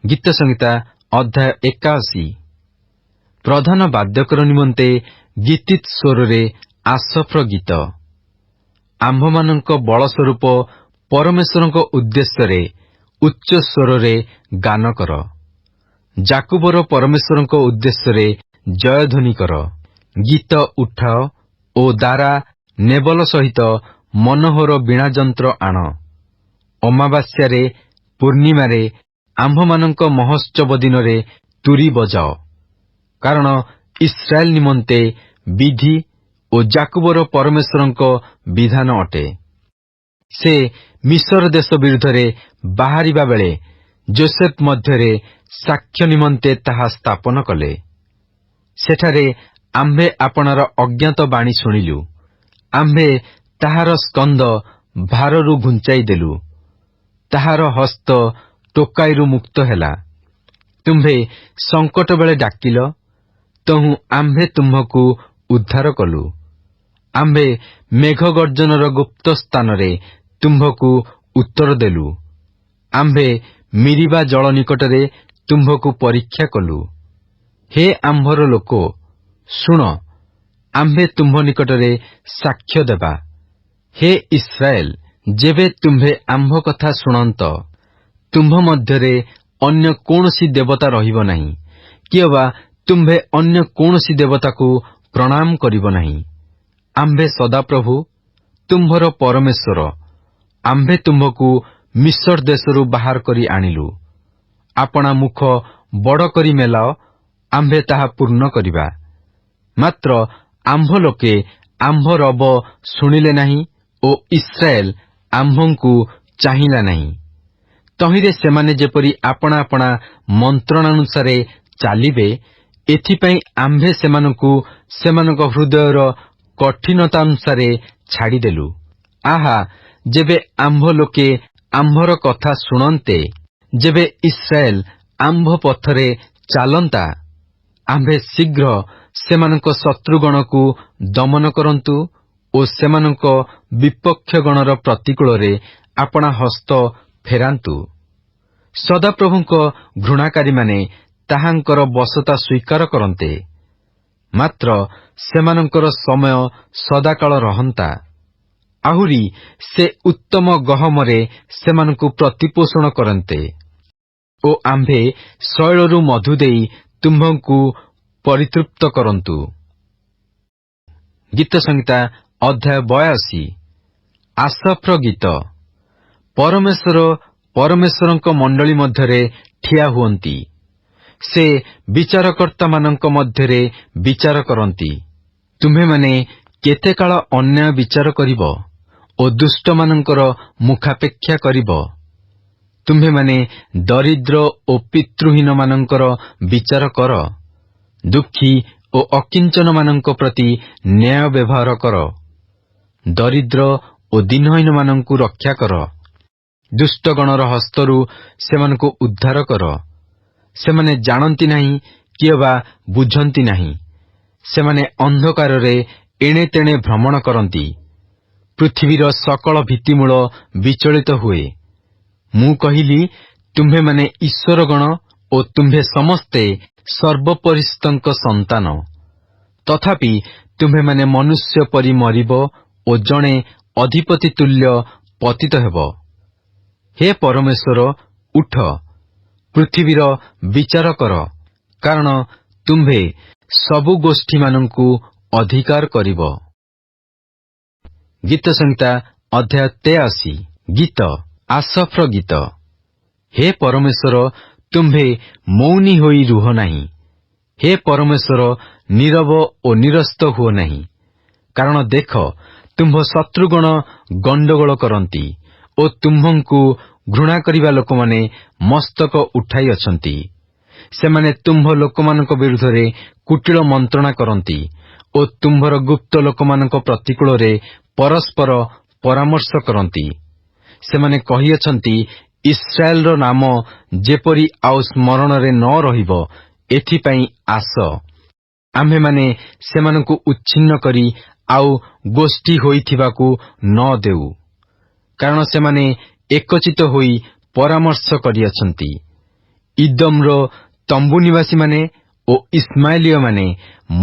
ଗୀତ ସଂହିତା ଅଧ୍ୟାୟ 81। ପ୍ରଧାନ ବାଦ୍ୟକର ନିମନ୍ତେ ଗୀତିତ୍ ସ୍ୱରରେ ଆସଫ୍ର ଗୀତ। ଆମ୍ଭମାନଙ୍କ ବଳ ସ୍ୱରୂପ ପରମେଶ୍ୱରଙ୍କ ଉଦ୍ଦେଶ୍ୟରେ ଉଚ୍ଚ ସ୍ୱରରେ ଗାନ କର। ଜାକୁବର ପରମେଶ୍ୱରଙ୍କ ଉଦ୍ଦେଶ୍ୟରେ ଜୟଧ୍ୱନି କର। ଗୀତ ଉଠାଅ ଓ ଦାରା ନେବଲ ସହିତ ମନୋହର ବୀଣାଯନ୍ତ୍ର ଆଣ। ଅମାବାସ୍ୟାରେ, ପୂର୍ଣ୍ଣିମାରେ, ଆମ୍ଭମାନଙ୍କ ମହୋତ୍ସବ ଦିନରେ ତୁରୀ ବଜାଅ। କାରଣ ଇସ୍ରାଏଲ ନିମନ୍ତେ ବିଧି ଓ ଜାକୁବର ପରମେଶ୍ୱରଙ୍କ ବିଧାନ ଅଟେ। ସେ ମିଶର ଦେଶ ବିରୁଦ୍ଧରେ ବାହାରିବା ବେଳେ ଯୋସେଫ ମଧ୍ୟରେ ସାକ୍ଷ୍ୟ ନିମନ୍ତେ ତାହା ସ୍ଥାପନ କଲେ। ସେଠାରେ ଆମ୍ଭେ ଆପଣାର ଅଜ୍ଞାତ ବାଣୀ ଶୁଣିଲୁ। ଆମ୍ଭେ ତାହାର ସ୍କନ୍ଧ ଭାରରୁ ଘୁଞ୍ଚାଇ ଦେଲୁ। ତାହାର ହସ୍ତ ଟୋକାଇରୁ ମୁକ୍ତ ହେଲା। ତୁମ୍ଭେ ସଙ୍କଟ ବେଳେ ଡାକିଲ, ତହୁଁ ଆମ୍ଭେ ତୁମ୍ଭକୁ ଉଦ୍ଧାର କଲୁ। ଆମ୍ଭେ ମେଘ ଗର୍ଜନର ଗୁପ୍ତ ସ୍ଥାନରେ ତୁମ୍ଭକୁ ଉତ୍ତର ଦେଲୁ। ଆମ୍ଭେ ମିରିବା ଜଳ ନିକଟରେ ତୁମ୍ଭକୁ ପରୀକ୍ଷା କଲୁ। ହେ ଆମ୍ଭର ଲୋକ, ଶୁଣ, ଆମ୍ଭେ ତୁମ୍ଭ ନିକଟରେ ସାକ୍ଷ୍ୟ ଦେବା। ହେ ଇସ୍ରାଏଲ, ଯେବେ ତୁମ୍ଭେ ଆମ୍ଭ କଥା ଶୁଣନ୍ତ, ତୁମ୍ଭ ମଧ୍ୟରେ ଅନ୍ୟ କୌଣସି ଦେବତା ରହିବ ନାହିଁ, କିଅବା ତୁମ୍ଭେ ଅନ୍ୟ କୌଣସି ଦେବତାକୁ ପ୍ରଣାମ କରିବ ନାହିଁ। ଆମ୍ଭେ ସଦାପ୍ରଭୁ ତୁମ୍ଭର ପରମେଶ୍ୱର। ଆମ୍ଭେ ତୁମ୍ଭକୁ ମିଶର ଦେଶରୁ ବାହାର କରି ଆଣିଲୁ। ଆପଣା ମୁଖ ବଡ଼ କରି ମେଲାଅ, ଆମ୍ଭେ ତାହା ପୂର୍ଣ୍ଣ କରିବା। ମାତ୍ର ଆମ୍ଭ ଲୋକେ ଆମ୍ଭ ରବ ଶୁଣିଲେ ନାହିଁ ଓ ଇସ୍ରାଏଲ ଆମ୍ଭଙ୍କୁ ଚାହିଁଲା ନାହିଁ। ତହିଁରେ ସେମାନେ ଯେପରି ଆପଣା ଆପଣା ମନ୍ତ୍ରଣାନୁସାରେ ଚାଲିବେ, ଏଥିପାଇଁ ଆମ୍ଭେ ସେମାନଙ୍କୁ ସେମାନଙ୍କ ହୃଦୟର କଠିନତାନୁସାରେ ଛାଡ଼ିଦେଲୁ। ଆହା, ଯେବେ ଆମ୍ଭ ଲୋକେ ଆମ୍ଭର କଥା ଶୁଣନ୍ତେ, ଯେବେ ଇସ୍ରାଏଲ ଆମ୍ଭ ପଥରେ ଚାଲନ୍ତା, ଆମ୍ଭେ ଶୀଘ୍ର ସେମାନଙ୍କ ଶତ୍ରୁଗଣକୁ ଦମନ କରନ୍ତୁ ଓ ସେମାନଙ୍କ ବିପକ୍ଷଗଣର ପ୍ରତିକୂଳରେ ଆପଣା ହସ୍ତ ଫେରାନ୍ତୁ। ସଦାପ୍ରଭୁଙ୍କ ଘୃଣାକାରୀମାନେ ତାହାଙ୍କର ବଶତା ସ୍ୱୀକାର କରନ୍ତେ। ମାତ୍ର ସେମାନଙ୍କର ସମୟ ସଦାକାଳ ରହନ୍ତା। ଆହୁରି ସେ ଉତ୍ତମ ଗହମରେ ସେମାନଙ୍କୁ ପ୍ରତିପୋଷଣ କରନ୍ତେ ଓ ଆମ୍ଭେ ଶୈଳରୁ ମଧୁ ଦେଇ ତୁମ୍ଭଙ୍କୁ ପରିତୃପ୍ତ କରନ୍ତୁ। ଗୀତ ସଂହିତା ଅଧ୍ୟାୟ 82। ଆସଫ୍ର ଗୀତ। ପରମେଶ୍ୱର ପରମେଶ୍ୱରଙ୍କ ମଣ୍ଡଳୀ ମଧ୍ୟରେ ଠିଆ ହୁଅନ୍ତି। ସେ ବିଚାରକର୍ତ୍ତାମାନଙ୍କ ମଧ୍ୟରେ ବିଚାର କରନ୍ତି। ତୁମ୍ଭେମାନେ କେତେକାଳ ଅନ୍ୟାୟ ବିଚାର କରିବ ଓ ଦୁଷ୍ଟମାନଙ୍କର ମୁଖାପେକ୍ଷା କରିବ? ତୁମ୍ଭେମାନେ ଦରିଦ୍ର ଓ ପିତୃହୀନମାନଙ୍କର ବିଚାର କର। ଦୁଃଖୀ ଓ ଅକିଞ୍ଚନମାନଙ୍କ ପ୍ରତି ନ୍ୟାୟ ବ୍ୟବହାର କର। ଦରିଦ୍ର ଓ ଦିନହୀନମାନଙ୍କୁ ରକ୍ଷା କର। ଦୁଷ୍ଟଗଣର ହସ୍ତରୁ ସେମାନଙ୍କୁ ଉଦ୍ଧାର କର। ସେମାନେ ଜାଣନ୍ତି ନାହିଁ, କିଏବା ବୁଝନ୍ତି ନାହିଁ। ସେମାନେ ଅନ୍ଧକାରରେ ଏଣେ ତେଣେ ଭ୍ରମଣ କରନ୍ତି। ପୃଥିବୀର ସକଳ ଭିତ୍ତିମୂଳ ବିଚଳିତ ହୁଏ। ମୁଁ କହିଲି, ତୁମ୍ଭେମାନେ ଈଶ୍ୱରଗଣ ଓ ତୁମ୍ଭେ ସମସ୍ତେ ସର୍ବପରିଶୁଦ୍ଧଙ୍କ ସନ୍ତାନ। ତଥାପି ତୁମ୍ଭେମାନେ ମନୁଷ୍ୟ ପରି ମରିବ ଓ ଜଣେ ଅଧିପତି ତୁଲ୍ୟ ପତିତ ହେବ। ହେ ପରମେଶ୍ୱର, ଉଠ, ପୃଥିବୀର ବିଚାର କର, କାରଣ ତୁମ୍ଭେ ସବୁ ଗୋଷ୍ଠୀମାନଙ୍କୁ ଅଧିକାର କରିବ। ଗୀତ ସଂହିତା ଅଧ୍ୟାୟ 83। ଗୀତ ଆସଫ୍ର ଗୀତ। ହେ ପରମେଶ୍ୱର, ତୁମ୍ଭେ ମୌନୀ ହୋଇ ରୁହ ନାହିଁ। ହେ ପରମେଶ୍ୱର, ନୀରବ ଓ ନିରସ୍ତ ହୁଅ ନାହିଁ। କାରଣ ଦେଖ, ତୁମ୍ଭ ଶତ୍ରୁଗଣ ଗଣ୍ଡଗୋଳ କରନ୍ତି ଓ ତୁମ୍ଭଙ୍କୁ ଘୃଣା କରିବା ଲୋକମାନେ ମସ୍ତକ ଉଠାଇ ଅଛନ୍ତି। ସେମାନେ ତୁମ୍ଭ ଲୋକମାନଙ୍କ ବିରୁଦ୍ଧରେ କୁଟିଳ ମନ୍ତ୍ରଣା କରନ୍ତି ଓ ତୁମ୍ଭର ଗୁପ୍ତ ଲୋକମାନଙ୍କ ପ୍ରତିକୂଳରେ ପରସ୍ପର ପରାମର୍ଶ କରନ୍ତି। ସେମାନେ କହିଅଛନ୍ତି, ଇସ୍ରାଏଲର ନାମ ଯେପରି ଆଉ ସ୍ମରଣରେ ନ ରହିବ, ଏଥିପାଇଁ ଆସ, ଆମ୍ଭେମାନେ ସେମାନଙ୍କୁ ଉଚ୍ଛିନ୍ନ କରି ଆଉ ଗୋଷ୍ଠୀ ହୋଇଥିବାକୁ ନ ଦେଉ। କାରଣ ସେମାନେ ଏକଚିତ ହୋଇ ପରାମର୍ଶ କରିଅଛନ୍ତି। ଇଦମ୍ର ତମ୍ବୁ ନିବାସୀମାନେ ଓ ଇସ୍ମାଏଲୀୟମାନେ,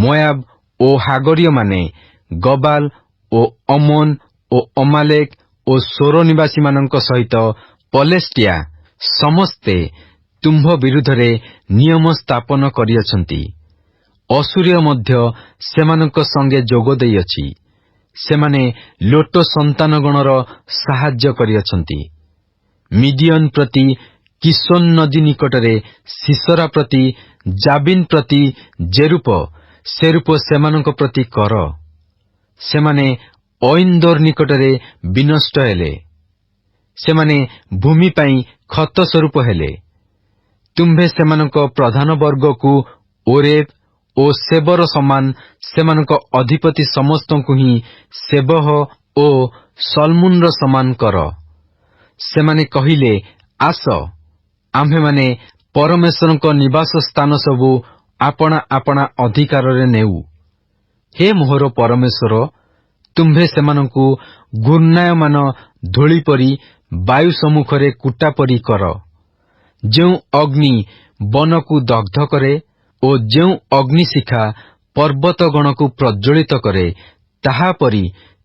ମୋୟାବ ଓ ହାଗରୀୟମାନେ, ଗବାଲ ଓ ଅମୋନ ଓ ଅମାଲେକ ଓ ସୋର ନିବାସୀମାନଙ୍କ ସହିତ ପଲେଷ୍ଟିଆ ସମସ୍ତେ ତୁମ୍ଭ ବିରୁଦ୍ଧରେ ନିୟମ ସ୍ଥାପନ କରିଅଛନ୍ତି। ଅସୁରୀୟ ମଧ୍ୟ ସେମାନଙ୍କ ସଙ୍ଗେ ଯୋଗ ଦେଇଅଛି। ସେମାନେ ଲୋଟ ସନ୍ତାନଗଣର ସାହାଯ୍ୟ କରିଅଛନ୍ତି। ମିଦିଅନ ପ୍ରତି କିଶୋନ ନଦୀ ନିକଟରେ ସିସରା ପ୍ରତି ଜାବିନ ପ୍ରତି ଜେରୁପ ସେରୁପ ସେମାନଙ୍କ ପ୍ରତି କର। ସେମାନେ ଅଇନ୍ଦୋର ନିକଟରେ ବିନଷ୍ଟ ହେଲେ। ସେମାନେ ଭୂମି ପାଇଁ ଖତ ସ୍ୱରୂପ ହେଲେ। ତୁମ୍ଭେ ସେମାନଙ୍କ ପ୍ରଧାନ ବର୍ଗକୁ ଓରେବ ଓ ସେବର ସମାନ ସେମାନଙ୍କ ଅଧିପତି ସମସ୍ତଙ୍କୁ ହିଁ ସେବହ ଓ ସଲମୁନର ସମାନ କର। ସେମାନେ କହିଲେ, ଆସ, ଆମ୍ଭେମାନେ ପରମେଶ୍ୱରଙ୍କ ନିବାସ ସ୍ଥାନ ସବୁ ଆପଣା ଆପଣା ଅଧିକାରରେ ନେଉ। ହେ ମୋହର ପରମେଶ୍ୱର, ତୁମ୍ଭେ ସେମାନଙ୍କୁ ଘୂର୍ଣ୍ଣାୟମାନ ଧୂଳି ପରି ବାୟୁ ସମ୍ମୁଖରେ କୁଟା ପରି କର। ଯେଉଁ ଅଗ୍ନି ବନକୁ ଦଗ୍ଧ କରେ ଓ ଯେଉଁ ଅଗ୍ନିଶିଖା ପର୍ବତଗଣକୁ ପ୍ରଜ୍ୱଳିତ କରେ, ତାହାପରି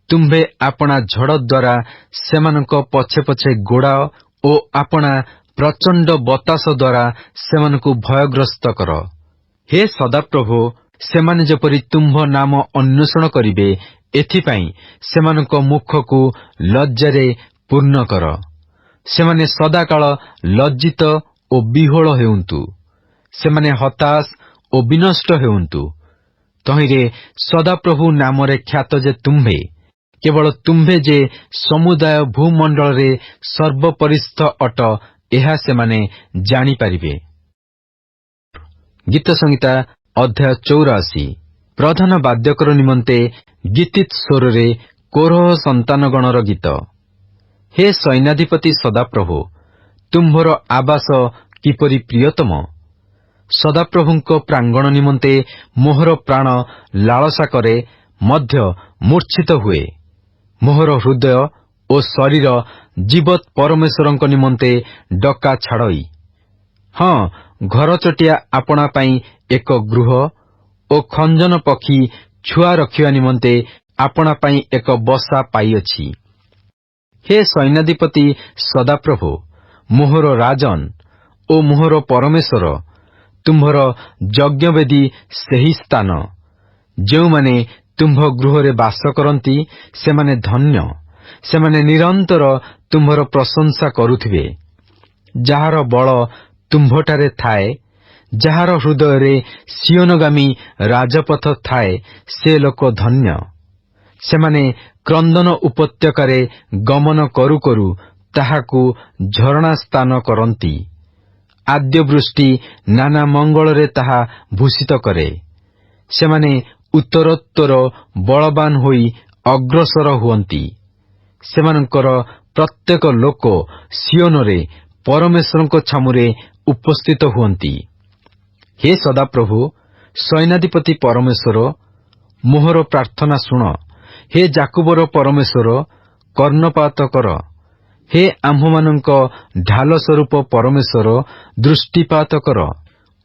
ତୁମ୍ଭେ ଆପଣା ଝଡ଼ ଦ୍ୱାରା ସେମାନଙ୍କ ପଛେ ପଛେ ଗୋଡ଼ାଅ ଓ ଆପଣା ପ୍ରଚଣ୍ଡ ବତାସ ଦ୍ୱାରା ସେମାନଙ୍କୁ ଭୟଗ୍ରସ୍ତ କର। ହେ ସଦାପ୍ରଭୁ, ସେମାନେ ଯେପରି ତୁମ୍ଭ ନାମ ଅନ୍ୱେଷଣ କରିବେ, ଏଥିପାଇଁ ସେମାନଙ୍କ ମୁଖକୁ ଲଜ୍ଜାରେ ପୂର୍ଣ୍ଣ କର। ସେମାନେ ସଦାକାଳ ଲଜ୍ଜିତ ଓ ବିହ୍ୱଳ ହେଉନ୍ତୁ। ସେମାନେ ହତାଶ ଓ ବିନଷ୍ଟ ହେଉନ୍ତୁ। ତହିଁରେ ସଦାପ୍ରଭୁ ନାମରେ ଖ୍ୟାତ ଯେ ତୁମ୍ଭେ, କେବଳ ତୁମ୍ଭେ ଯେ ସମୁଦାୟ ଭୂମଣ୍ଡଳରେ ସର୍ବପରିସ୍ଥ ଅଟ, ଏହା ସେମାନେ ଜାଣିପାରିବେ। ଗୀତ ସଂହିତା ଅଧ୍ୟାୟ 84। ପ୍ରଧାନ ବାଦ୍ୟକର ନିମନ୍ତେ ଗୀତିତ୍ ସ୍ୱରରେ କୋରହ ସନ୍ତାନଗଣର ଗୀତ। ହେ ସୈନ୍ୟାଧିପତି ସଦାପ୍ରଭୁ, ତୁମ୍ଭର ଆବାସ କିପରି ପ୍ରିୟତମ! ସଦାପ୍ରଭୁଙ୍କ ପ୍ରାଙ୍ଗଣ ନିମନ୍ତେ ମୋହର ପ୍ରାଣ ଲାଳସା କରେ, ମଧ୍ୟ ମୂର୍ଚ୍ଛିତ ହୁଏ। ମୋହର ହୃଦୟ ଓ ଶରୀର ଜୀବତ୍ ପରମେଶ୍ୱରଙ୍କ ନିମନ୍ତେ ଡକା ଛାଡ଼ଇ। ହଁ, ଘରଚଟିଆ ଆପଣା ପାଇଁ ଏକ ଗୃହ ଓ ଖଞ୍ଜନ ପକ୍ଷୀ ଛୁଆ ରଖିବା ନିମନ୍ତେ ଆପଣା ପାଇଁ ଏକ ବସା ପାଇଅଛି। ହେ ସୈନ୍ୟାଧିପତି ସଦାପ୍ରଭୁ, ମୋହର ରାଜନ ଓ ମୋହର ପରମେଶ୍ୱର, ତୁମ୍ଭର ଯଜ୍ଞବେଦୀ ସେହି ସ୍ଥାନ। ଯେଉଁମାନେ ତୁମ୍ଭ ଗୃହରେ ବାସ କରନ୍ତି, ସେମାନେ ଧନ୍ୟ। ସେମାନେ ନିରନ୍ତର ତୁମ୍ଭର ପ୍ରଶଂସା କରୁଥିବେ। ଯାହାର ବଳ ତୁମ୍ଭଠାରେ ଥାଏ, ଯାହାର ହୃଦୟରେ ସିୟୋନଗାମୀ ରାଜପଥ ଥାଏ, ସେ ଲୋକ ଧନ୍ୟ। ସେମାନେ କ୍ରନ୍ଦନ ଉପତ୍ୟକାରେ ଗମନ କରୁ କରୁ ତାହାକୁ ଝରଣା ସ୍ଥାନ କରନ୍ତି। ଆଦ୍ୟବୃଷ୍ଟି ନାନା ମଙ୍ଗଳରେ ତାହା ଭୂଷିତ କରେ। ସେମାନେ ଉତ୍ତରୋତ୍ତର ବଳବାନ ହୋଇ ଅଗ୍ରସର ହୁଅନ୍ତି। ସେମାନଙ୍କର ପ୍ରତ୍ୟେକ ଲୋକ ସିୟୋନରେ ପରମେଶ୍ୱରଙ୍କ ଛାମୁରେ ଉପସ୍ଥିତ ହୁଅନ୍ତି। ହେ ସଦାପ୍ରଭୁ, ସୈନ୍ୟାଧିପତି ପରମେଶ୍ୱର, ମୋହର ପ୍ରାର୍ଥନା ଶୁଣ। ହେ ଯାକୁବର ପରମେଶ୍ୱର, କର୍ଣ୍ଣପାତ କର। ହେ ଆମ୍ଭମାନଙ୍କ ଢାଲ ସ୍ୱରୂପ ପରମେଶ୍ୱର, ଦୃଷ୍ଟିପାତ କର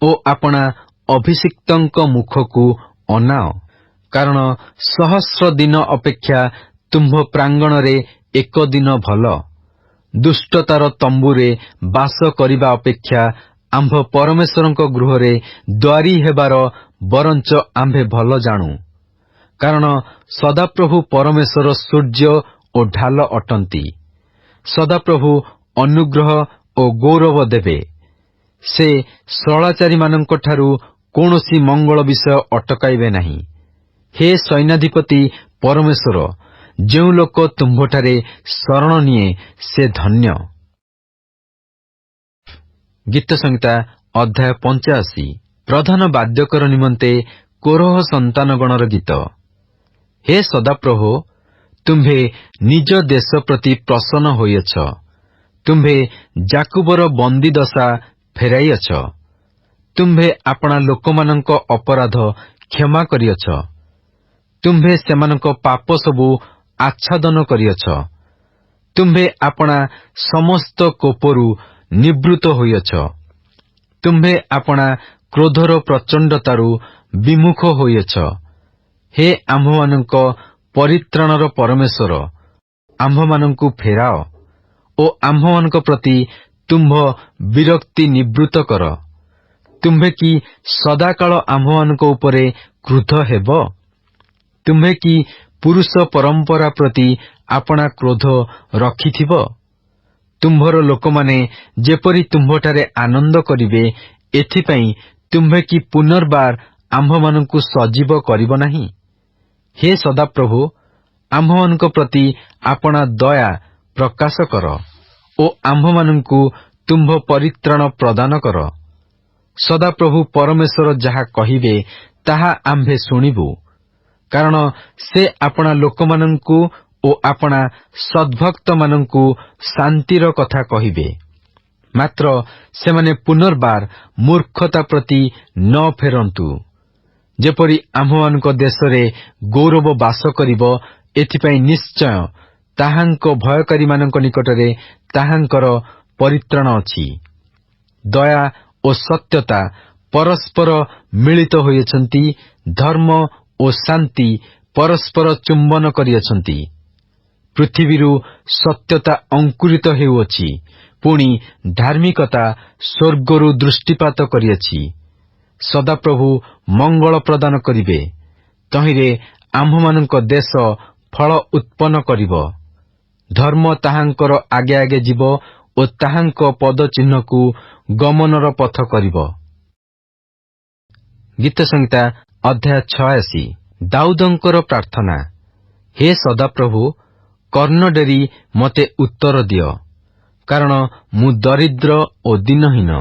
ଓ ଆପଣା ଅଭିଷିକ୍ତଙ୍କ ମୁଖକୁ ଅନାଅ। କାରଣ ସହସ୍ର ଦିନ ଅପେକ୍ଷା ତୁମ୍ଭ ପ୍ରାଙ୍ଗଣରେ ଏକ ଦିନ ଭଲ। ଦୁଷ୍ଟତାର ତମ୍ବୁରେ ବାସ କରିବା ଅପେକ୍ଷା ଆମ୍ଭ ପରମେଶ୍ୱରଙ୍କ ଗୃହରେ ଦ୍ୱାରୀ ହେବାର ବରଞ୍ଚ ଆମ୍ଭେ ଭଲ ଜାଣୁ। କାରଣ ସଦାପ୍ରଭୁ ପରମେଶ୍ୱର ସୂର୍ଯ୍ୟ ଓ ଢାଲ ଅଟନ୍ତି। ସଦାପ୍ରଭୁ ଅନୁଗ୍ରହ ଓ ଗୌରବ ଦେବେ। ସେ ସରଳାଚାରୀମାନଙ୍କଠାରୁ କୌଣସି ମଙ୍ଗଳ ବିଷୟ ଅଟକାଇବେ ନାହିଁ। ହେ ସୈନ୍ୟାଧିପତି ପରମେଶ୍ୱର, ଯେଉଁ ଲୋକ ତୁମ୍ଭଠାରେ ଶରଣ ନିଏ, ସେ ଧନ୍ୟ। ଗୀତ ସଂହିତା ଅଧ୍ୟାୟ 85। ପ୍ରଧାନ ବାଦ୍ୟକର ନିମନ୍ତେ କୋରହ ସନ୍ତାନଗଣର ଗୀତ। ହେ ସଦାପ୍ରଭୁ, ତୁମ୍ଭେ ନିଜ ଦେଶ ପ୍ରତି ପ୍ରସନ୍ନ ହୋଇଅଛ। ତୁମ୍ଭେ ଯାକୁବର ବନ୍ଦୀ ଦଶା ଫେରାଇଅଛ। ତୁମ୍ଭେ ଆପଣା ଲୋକମାନଙ୍କ ଅପରାଧ କ୍ଷମା କରିଅଛ। ତୁମ୍ଭେ ସେମାନଙ୍କ ପାପ ସବୁ ଆଚ୍ଛାଦନ କରିଅଛ। ତୁମ୍ଭେ ଆପଣା ସମସ୍ତ କୋପରୁ ନିବୃତ୍ତ ହୋଇଅଛ। ତୁମ୍ଭେ ଆପଣା କ୍ରୋଧର ପ୍ରଚଣ୍ଡତାରୁ ବିମୁଖ ହୋଇଅଛ। ହେ ଆମ୍ଭମାନଙ୍କ ପରିତ୍ରାଣର ପରମେଶ୍ୱର, ଆମ୍ଭମାନଙ୍କୁ ଫେରାଅ ଓ ଆମ୍ଭମାନଙ୍କ ପ୍ରତି ତୁମ୍ଭ ବିରକ୍ତି ନିବୃତ୍ତ କର। ତୁମ୍ଭେ କି ସଦାକାଳ ଆମ୍ଭମାନଙ୍କ ଉପରେ କ୍ରୁଦ୍ଧ ହେବ? ତୁମ୍ଭେ କି ପୁରୁଷ ପରମ୍ପରା ପ୍ରତି ଆପଣା କ୍ରୋଧ ରଖିଥିବ? ତୁମ୍ଭର ଲୋକମାନେ ଯେପରି ତୁମ୍ଭଠାରେ ଆନନ୍ଦ କରିବେ, ଏଥିପାଇଁ ତୁମ୍ଭେ କି ପୁନର୍ବାର ଆମ୍ଭମାନଙ୍କୁ ସଜୀବ କରିବ ନାହିଁ? ହେ ସଦାପ୍ରଭୁ, ଆମ୍ଭମାନଙ୍କ ପ୍ରତି ଆପଣା ଦୟା ପ୍ରକାଶ କର ଓ ଆମ୍ଭମାନଙ୍କୁ ତୁମ୍ଭ ପରିତ୍ରାଣ ପ୍ରଦାନ କର। ସଦାପ୍ରଭୁ ପରମେଶ୍ୱର ଯାହା କହିବେ ତାହା ଆମ୍ଭେ ଶୁଣିବୁ, କାରଣ ସେ ଆପଣା ଲୋକମାନଙ୍କୁ ଓ ଆପଣା ସଦ୍ଭକ୍ତମାନଙ୍କୁ ଶାନ୍ତିର କଥା କହିବେ। ମାତ୍ର ସେମାନେ ପୁନର୍ବାର ମୂର୍ଖତା ପ୍ରତି ନ ଫେରନ୍ତୁ। ଯେପରି ଆମ୍ଭମାନଙ୍କ ଦେଶରେ ଗୌରବ ବାସ କରିବ, ଏଥିପାଇଁ ନିଶ୍ଚୟ ତାହାଙ୍କ ଭୟକାରୀମାନଙ୍କ ନିକଟରେ ତାହାଙ୍କର ପରିତ୍ରାଣ ଅଛି। ଦୟା ଓ ସତ୍ୟତା ପରସ୍ପର ମିଳିତ ହୋଇଅଛନ୍ତି, ଧର୍ମ ଓ ଶାନ୍ତି ପରସ୍ପର ଚୁମ୍ବନ କରିଅଛନ୍ତି। ପୃଥିବୀରୁ ସତ୍ୟତା ଅଙ୍କୁରିତ ହେଉଅଛି, ପୁଣି ଧାର୍ମିକତା ସ୍ୱର୍ଗରୁ ଦୃଷ୍ଟିପାତ କରିଅଛି। ସଦାପ୍ରଭୁ ମଙ୍ଗଳ ପ୍ରଦାନ କରିବେ, ତହିଁରେ ଆମ୍ଭମାନଙ୍କ ଦେଶ ଫଳ ଉତ୍ପନ୍ନ କରିବ। ଧର୍ମ ତାହାଙ୍କର ଆଗେ ଆଗେ ଯିବ ଓ ତାହାଙ୍କ ପଦଚିହ୍ନକୁ ଗମନର ପଥ କରିବ। ଗୀତ ସଂହିତା ଅଧ୍ୟାୟ 86। ଦାଉଦଙ୍କର ପ୍ରାର୍ଥନା। ହେ ସଦାପ୍ରଭୁ, କର୍ଣ୍ଣ ଡେରି ମୋତେ ଉତ୍ତର ଦିଅ, କାରଣ ମୁଁ ଦରିଦ୍ର ଓ ଦିନହୀନ।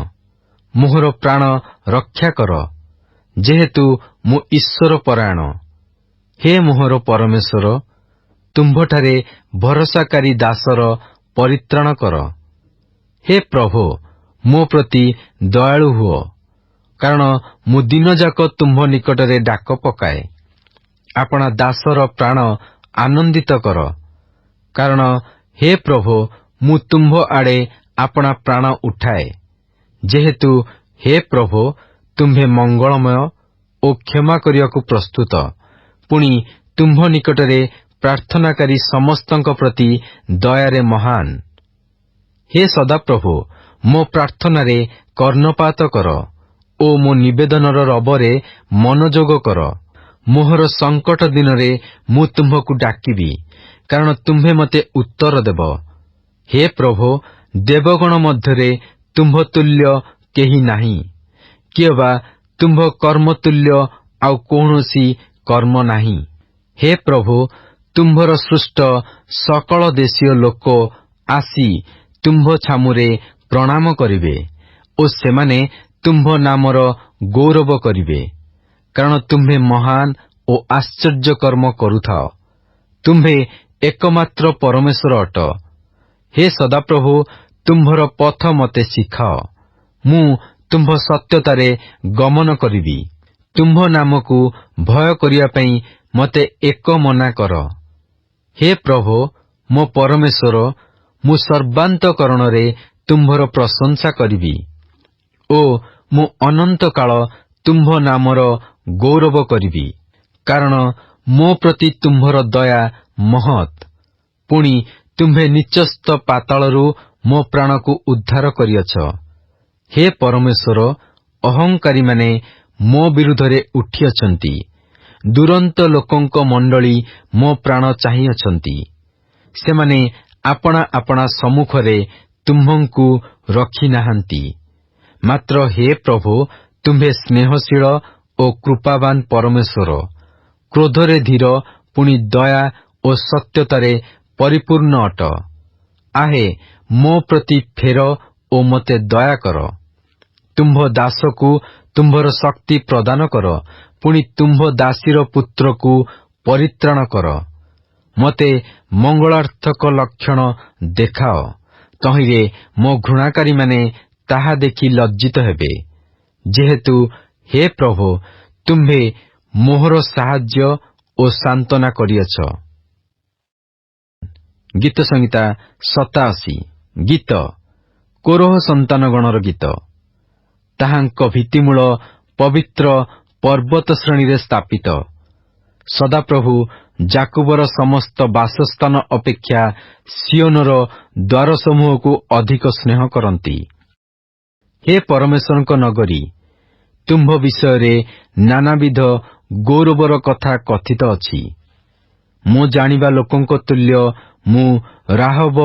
ମୋହର ପ୍ରାଣ ରକ୍ଷା କର, ଯେହେତୁ ମୁଁ ଈଶ୍ୱର ପରାୟଣ। ହେ ମୋହର ପରମେଶ୍ୱର, ତୁମ୍ଭଠାରେ ଭରସାକାରୀ ଦାସର ପରିତ୍ରାଣ କର। ହେ ପ୍ରଭୁ, ମୋ ପ୍ରତି ଦୟାଳୁ ହୁଅ, କାରଣ ମୁଁ ଦିନଯାକ ତୁମ୍ଭ ନିକଟରେ ଡାକ ପକାଏ। ଆପଣା ଦାସର ପ୍ରାଣ ଆନନ୍ଦିତ କର, କାରଣ ହେ ପ୍ରଭୁ, ମୁଁ ତୁମ୍ଭ ଆଡ଼େ ଆପଣା ପ୍ରାଣ ଉଠାଏ। ଯେହେତୁ ହେ ପ୍ରଭୁ, ତୁମ୍ଭେ ମଙ୍ଗଳମୟ ଓ କ୍ଷମା କରିବାକୁ ପ୍ରସ୍ତୁତ, ପୁଣି ତୁମ୍ଭ ନିକଟରେ ପ୍ରାର୍ଥନାକାରୀ ସମସ୍ତଙ୍କ ପ୍ରତି ଦୟାରେ ମହାନ୍। ହେ ସଦାପ୍ରଭୁ, ମୋ ପ୍ରାର୍ଥନାରେ କର୍ଣ୍ଣପାତ କର ଓ ମୋ ନିବେଦନର ରବରେ ମନୋଯୋଗ କର। ମୋହର ସଙ୍କଟ ଦିନରେ ମୁଁ ତୁମ୍ଭକୁ ଡାକିବି, କାରଣ ତୁମ୍ଭେ ମୋତେ ଉତ୍ତର ଦେବ। ହେ ପ୍ରଭୁ, ଦେବଗଣ ମଧ୍ୟରେ ତୁମ୍ଭ ତୁଲ୍ୟ କେହି ନାହିଁ, କିଏ ବା ତୁମ୍ଭ କର୍ମତୁଲ୍ୟ ଆଉ କୌଣସି କର୍ମ ନାହିଁ। ହେ ପ୍ରଭୁ, ତୁମ୍ଭର ସୃଷ୍ଟ ସକଳ ଦେଶୀୟ ଲୋକ ଆସି ତୁମ୍ଭ ଛାମୁରେ ପ୍ରଣାମ କରିବେ ଓ ସେମାନେ ତୁମ୍ଭ ନାମର ଗୌରବ କରିବେ, କାରଣ ତୁମ୍ଭେ ମହାନ୍ ଓ ଆଶ୍ଚର୍ଯ୍ୟ କର୍ମ କରୁଥାଅ। ତୁମ୍ଭେ ଏକମାତ୍ର ପରମେଶ୍ୱର ଅଟ। ହେ ସଦାପ୍ରଭୁ, ତୁମ୍ଭର ପଥ ମୋତେ ଶିଖାଅ। ମୁଁ ତୁମ୍ଭ ସତ୍ୟତାରେ ଗମନ କରିବି। ତୁମ୍ଭ ନାମକୁ ଭୟ କରିବା ପାଇଁ ମୋତେ ଏକ ମନା କର। ହେ ପ୍ରଭୁ, ମୋ ପରମେଶ୍ୱର, ମୁଁ ସର୍ବାନ୍ତଃକରଣରେ ତୁମ୍ଭର ପ୍ରଶଂସା କରିବି ଓ ମୁଁ ଅନନ୍ତ କାଳ ତୁମ୍ଭ ନାମର ଗୌରବ କରିବି, କାରଣ ମୋ ପ୍ରତି ତୁମ୍ଭର ଦୟା ମହତ୍। ପୁଣି ତୁମ୍ଭେ ନିଚସ୍ତ ପାତାଳରୁ ମୋ ପ୍ରାଣକୁ ଉଦ୍ଧାର କରିଅଛ। ହେ ପରମେଶ୍ୱର, ଅହଙ୍କାରୀମାନେ ମୋ ବିରୁଦ୍ଧରେ ଉଠିଅଛନ୍ତି। ଦୁରନ୍ତ ଲୋକଙ୍କ ମଣ୍ଡଳୀ ମୋ ପ୍ରାଣ ଚାହିଁଅଛନ୍ତି। ସେମାନେ ଆପଣା ଆପଣା ସମ୍ମୁଖରେ ତୁମ୍ଭଙ୍କୁ ରଖିନାହାନ୍ତି। ମାତ୍ର ହେ ପ୍ରଭୁ, ତୁମ୍ଭେ ସ୍ନେହଶୀଳ ଓ କୃପାବାନ୍ ପରମେଶ୍ୱର, କ୍ରୋଧରେ ଧୀର, ପୁଣି ଦୟା ଓ ସତ୍ୟତାରେ ପରିପୂର୍ଣ୍ଣ ଅଟ। ଆହେ, ମୋ ପ୍ରତି ଫେର ଓ ମୋତେ ଦୟା କର। ତୁମ୍ଭ ଦାସକୁ ତୁମ୍ଭର ଶକ୍ତି ପ୍ରଦାନ କର, ପୁଣି ତୁମ୍ଭ ଦାସୀର ପୁତ୍ରକୁ ପରିତ୍ରାଣ କର। ମୋତେ ମଙ୍ଗଳାର୍ଥକ ଲକ୍ଷଣ ଦେଖାଅ, ତହିଁରେ ମୋ ଘୃଣାକାରୀମାନେ ତାହା ଦେଖି ଲଜ୍ଜିତ ହେବେ। ଯେହେତୁ ହେ ପ୍ରଭୁ, ତୁମ୍ଭେ ମୋହର ସାହାଯ୍ୟ ଓ ସାନ୍ତ୍ୱନା କରିଅଛ। ଗୀତ ସଂହିତା 87। ଗୀତ। କୋରହ ସନ୍ତାନଗଣର ଗୀତ। ତାହାଙ୍କ ଭିତ୍ତିମୂଳ ପବିତ୍ର ପର୍ବତ ଶ୍ରେଣୀରେ ସ୍ଥାପିତ। ସଦାପ୍ରଭୁ ଜାକୁବର ସମସ୍ତ ବାସସ୍ଥାନ ଅପେକ୍ଷା ସିଓନର ଦ୍ୱାରସମୂହକୁ ଅଧିକ ସ୍ନେହ କରନ୍ତି। ହେ ପରମେଶ୍ୱରଙ୍କ ନଗରୀ, ତୁମ୍ଭ ବିଷୟରେ ନାନାବିଧ ଗୌରବର କଥା କଥିତ ଅଛି। ମୁଁ ଜାଣିବା ଲୋକଙ୍କ ତୁଲ୍ୟ ମୁଁ ରାହବ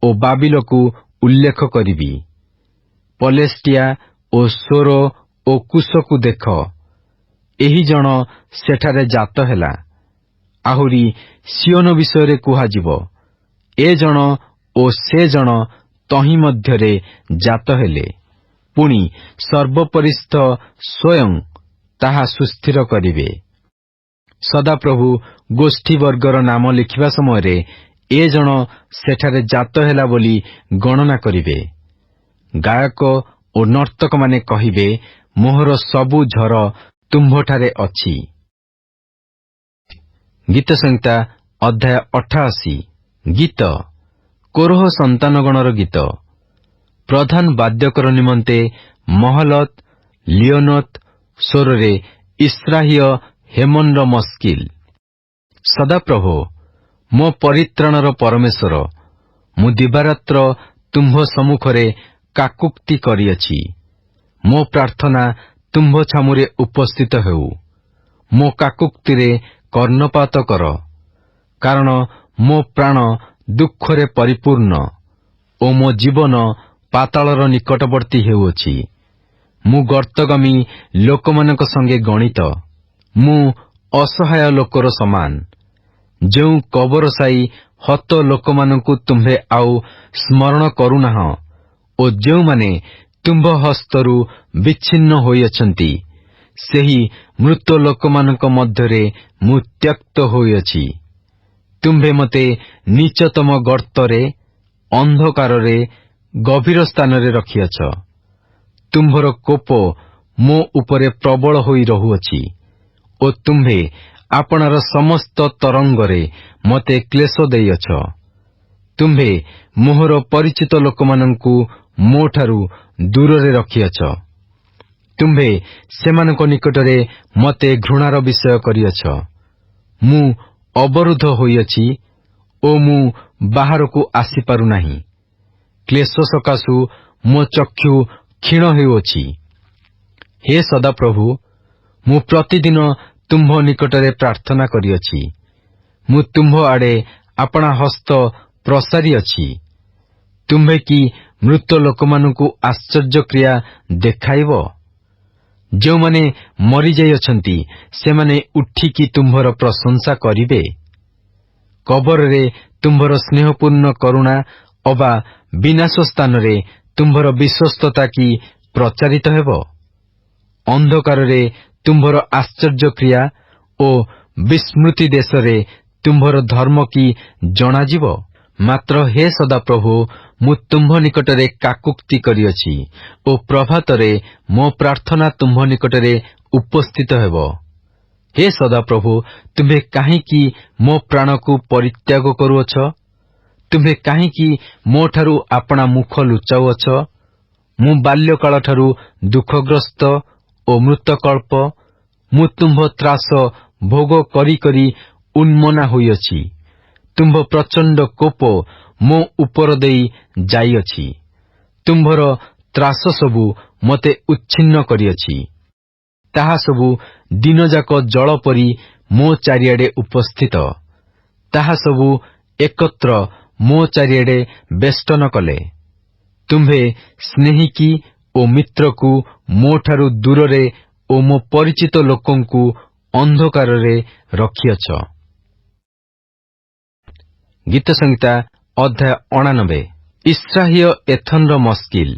ଓ ବାବିଲକୁ ଉଲ୍ଲେଖ କରିବି। ପଲେଷ୍ଟିଆ ଓ ସୋର ଓ କୁଶକୁ ଦେଖ, ଏହି ଜଣ ସେଠାରେ ଜାତ ହେଲା। ଆହୁରି ସିଓନ ବିଷୟରେ କୁହାଯିବ, ଏ ଜଣ ଓ ସେ ଜଣ ତହିଁ ମଧ୍ୟରେ ଜାତ ହେଲେ। ପୁଣି ସର୍ବପରିସ୍ଥ ସ୍ୱୟଂ ତାହା ସୁସ୍ଥିର କରିବେ। ସଦାପ୍ରଭୁ ଗୋଷ୍ଠୀବର୍ଗର ନାମ ଲେଖିବା ସମୟରେ ଏ ଜଣ ସେଠାରେ ଜାତ ହେଲା ବୋଲି ଗଣନା କରିବେ। ଗାୟକ ଓ ନର୍ତ୍ତକମାନେ କହିବେ, ମୋହର ସବୁ ଝର ତୁମ୍ଭଠାରେ ଅଛି। ଗୀତ ସଂହିତା ଅଧ୍ୟାୟ 88। ଗୀତ କୋରହ ସନ୍ତାନଗଣର ଗୀତ। ପ୍ରଧାନ ବାଦ୍ୟକର ନିମନ୍ତେ ମହଲତ ଲିଓନତ ସ୍ୱରରେ ଇସ୍ରାହୀୟ ହେମନର ମସ୍କିଲ। ସଦାପ୍ରଭୁ ମୋ ପରିତ୍ରାଣର ପରମେଶ୍ୱର, ମୁଁ ଦିବାରାତ୍ର ତୁମ୍ଭ ସମ୍ମୁଖରେ କାକୁକ୍ତି କରିଅଛି। ମୋ ପ୍ରାର୍ଥନା ତୁମ୍ଭ ଛାମୁରେ ଉପସ୍ଥିତ ହେଉ। ମୋ କାକୁକ୍ତିରେ କର୍ଣ୍ଣପାତ କର, କାରଣ ମୋ ପ୍ରାଣ ଦୁଃଖରେ ପରିପୂର୍ଣ୍ଣ ଓ ମୋ ଜୀବନ ପାତାଳର ନିକଟବର୍ତ୍ତୀ ହେଉଅଛି। ମୁଁ ଗର୍ତ୍ତଗାମୀ ଲୋକମାନଙ୍କ ସଙ୍ଗେ ଗଣିତ। ମୁଁ ଅସହାୟ ଲୋକର ସମାନ। ଯେଉଁ କବରସାଇ ହତ ଲୋକମାନଙ୍କୁ ତୁମ୍ଭେ ଆଉ ସ୍ମରଣ କରୁନାହଁ ଓ ଯେଉଁମାନେ ତୁମ୍ଭ ହସ୍ତରୁ ବିଚ୍ଛିନ୍ନ ହୋଇଅଛନ୍ତି, ସେହି ମୃତ ଲୋକମାନଙ୍କ ମଧ୍ୟରେ ମୁଁ ତ୍ୟକ୍ତ ହୋଇଅଛି। ତୁମ୍ଭେ ମୋତେ ନିଚତମ ଗର୍ତ୍ତରେ, ଅନ୍ଧକାରରେ, ଗଭୀର ସ୍ଥାନରେ ରଖିଅଛ। ତୁମ୍ଭର କୋପ ମୋ ଉପରେ ପ୍ରବଳ ହୋଇ ରହୁଅଛି ଓ ତୁମ୍ଭେ ଆପଣାର ସମସ୍ତ ତରଙ୍ଗରେ ମୋତେ କ୍ଲେଶ ଦେଇଅଛ। ତୁମ୍ଭେ ମୋହର ପରିଚିତ ଲୋକମାନଙ୍କୁ ମୋଠାରୁ ଦୂରରେ ରଖିଅଛ। ତୁମ୍ଭେ ସେମାନଙ୍କ ନିକଟରେ ମୋତେ ଘୃଣାର ବିଷୟ କରିଅଛ। ମୁଁ ଅବରୁଦ୍ଧ ହୋଇଅଛି ଓ ମୁଁ ବାହାରକୁ ଆସିପାରୁନାହିଁ। କ୍ଲେଶ ସକାଶୁ ମୋ ଚକ୍ଷୁ କ୍ଷୀଣ ହେଉଅଛି। ହେ ସଦାପ୍ରଭୁ, ମୁଁ ପ୍ରତିଦିନ ତୁମ୍ଭ ନିକଟରେ ପ୍ରାର୍ଥନା କରିଅଛି। ମୁଁ ତୁମ୍ଭ ଆଡ଼େ ଆପଣା ହସ୍ତ ପ୍ରସାରିଅଛି। ତୁମ୍ଭେ କି ମୃତ ଲୋକମାନଙ୍କୁ ଆଶ୍ଚର୍ଯ୍ୟକ୍ରିୟା ଦେଖାଇବ? ଯେଉଁମାନେ ମରିଯାଇଅଛନ୍ତି ସେମାନେ ଉଠିକି ତୁମ୍ଭର ପ୍ରଶଂସା କରିବେ। କବରରେ ତୁମ୍ଭର ସ୍ନେହପୂର୍ଣ୍ଣ କରୁଣା ଅବା ବିନାଶ ସ୍ଥାନରେ ତୁମ୍ଭର ବିଶ୍ୱସ୍ତତା କି ପ୍ରଚାରିତ ହେବ? ଅନ୍ଧକାରରେ ତୁମ୍ଭର ଆଶ୍ଚର୍ଯ୍ୟକ୍ରିୟା ଓ ବିସ୍ମୃତି ଦେଶରେ ତୁମ୍ଭର ଧର୍ମ କି ଜଣାଯିବ? ମାତ୍ର ହେ ସଦାପ୍ରଭୁ, ମୁଁ ତୁମ୍ଭ ନିକଟରେ କାକୁକ୍ତି କରିଅଛି ଓ ପ୍ରଭାତରେ ମୋ ପ୍ରାର୍ଥନା ତୁମ୍ଭ ନିକଟରେ ଉପସ୍ଥିତ ହେବ। ହେ ସଦାପ୍ରଭୁ, ତୁମ୍ଭେ କାହିଁକି ମୋ ପ୍ରାଣକୁ ପରିତ୍ୟାଗ କରୁଅଛ? ତୁମ୍ଭେ କାହିଁକି ମୋଠାରୁ ଆପଣା ମୁଖ ଲୁଚାଉଅଛ? ମୁଁ ବାଲ୍ୟକାଳଠାରୁ ଦୁଃଖଗ୍ରସ୍ତ ଓ ମୃତକଳ୍ପ। ମୁଁ ତୁମ୍ଭ ତ୍ରାସ ଭୋଗ କରି କରି ଉନ୍ମନା ହୋଇଅଛି। ତୁମ୍ଭ ପ୍ରଚଣ୍ଡ କୋପ ମୋ ଉପର ଦେଇ ଯାଇଅଛି। ତୁମ୍ଭର ତ୍ରାସ ସବୁ ମୋତେ ଉଚ୍ଛିନ୍ନ କରିଅଛି। ତାହା ସବୁ ଦିନଯାକ ଜଳ ପରି ମୋ ଚାରିଆଡ଼େ ଉପସ୍ଥିତ। ତାହା ସବୁ ଏକତ୍ର ମୋ ଚାରିଆଡ଼େ ବେଷ୍ଟନ କଲେ। ତୁମ୍ଭେ ସ୍ନେହିକି ଓ ମିତ୍ରକୁ ମୋଠାରୁ ଦୂରରେ ଓ ମୋ ପରିଚିତ ଲୋକଙ୍କୁ ଅନ୍ଧକାରରେ ରଖିଅଛ। ଗୀତ ସଂହିତା ଅଧ୍ୟାୟ 89। ଇସ୍ରାହୀୟ ଏଥନର ମସ୍କିଲ।